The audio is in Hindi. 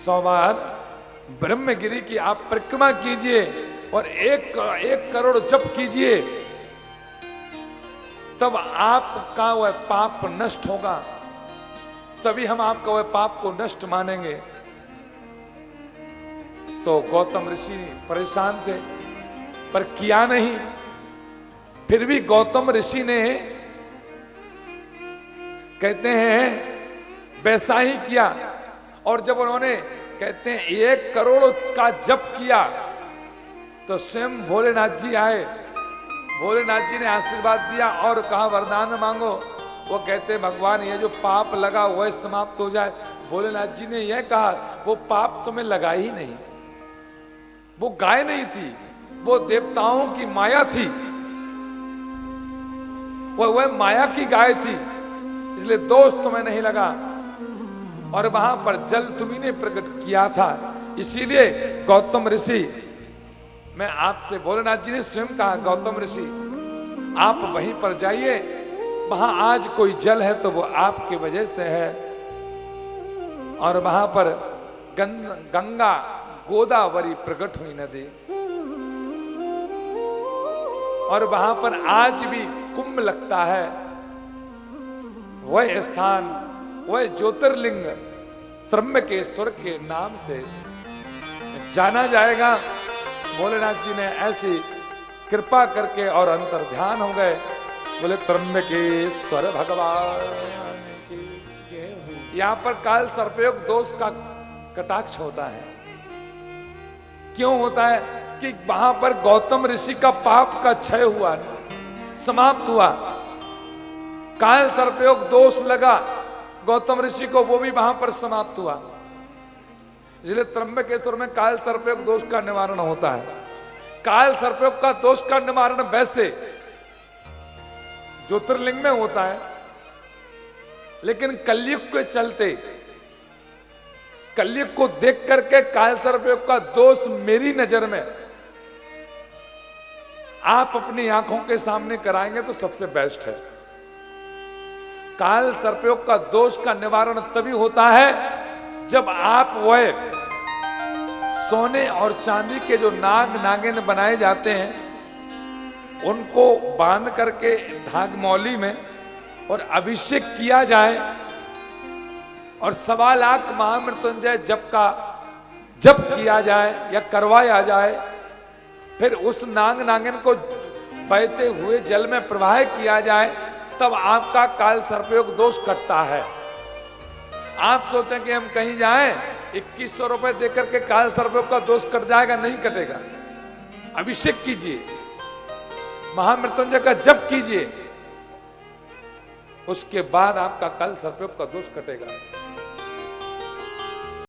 100 बार ब्रह्मगिरी की आप परिक्रमा कीजिए और एक करोड़ जप कीजिए, तब आपका वह पाप नष्ट होगा, तभी हम आपका वह पाप को नष्ट मानेंगे। तो गौतम ऋषि परेशान थे पर किया नहीं। फिर भी गौतम ऋषि ने कहते हैं वैसा ही किया। और जब उन्होंने कहते हैं 1 करोड़ का जप किया तो स्वयं भोलेनाथ जी आए। भोलेनाथ जी ने आशीर्वाद दिया और कहा वरदान मांगो। वो कहते भगवान ये जो पाप लगा वह समाप्त हो जाए। भोलेनाथ जी ने यह कहा वो पाप तुम्हें लगा ही नहीं, वो गाय नहीं थी, वो देवताओं की माया थी, वह माया की गाय थी, इसलिए दोष तुम्हें नहीं लगा। और वहां पर जल तुम्ही ने प्रकट किया था। इसीलिए गौतम ऋषि, मैं आपसे, भोलेनाथ जी ने स्वयं कहा गौतम ऋषि आप वहीं पर जाइए, वहां आज कोई जल है तो वो आपकी वजह से है। और वहां पर गंगा गोदावरी प्रकट हुई नदी, और वहां पर आज भी कुंभ लगता है। वह स्थान, वह ज्योतिर्लिंग त्र्यंबकेश्वर के नाम से जाना जाएगा। भोलेनाथ जी ने ऐसी कृपा करके और अंतर ध्यान हो गए। बोले त्र्यंबकेश्वर भगवान की जय हो। यहां पर काल सर्पयोग दोष का कटाक्ष होता है। क्यों होता है? कि वहां पर गौतम ऋषि का पाप का क्षय हुआ, समाप्त हुआ। काल सर्पयोग दोष लगा गौतम ऋषि को, वो भी वहां पर समाप्त हुआ। इसलिए त्र्यंबकेश्वर में काल सर्पयोग दोष का निवारण होता है। काल सर्पयोग का दोष का निवारण वैसे ज्योतिर्लिंग में होता है, लेकिन कलयुग के चलते, कलयुग को देख करके काल सर्पयोग का दोष मेरी नजर में आप अपनी आंखों के सामने कराएंगे तो सबसे बेस्ट है। काल सर्पयोग का दोष का निवारण तभी होता है जब आप वह सोने और चांदी के जो नाग नागिन बनाए जाते हैं उनको बांध करके धागमौली में और अभिषेक किया जाए और 1.25 लाख महामृत्युंजय जप का जप किया जाए या करवाया जाए। फिर उस नाग नागिन को बहते हुए जल में प्रवाह किया जाए, तब आपका काल सर्पयोग दोष कटता है। आप सोचें कि हम कहीं जाएं 2100 रुपए देकर के काल सर्पयोग का दोष कट जाएगा, नहीं कटेगा। अभिषेक कीजिए, महामृत्युंजय का जप कीजिए, उसके बाद आपका काल सर्पयोग का दोष कटेगा।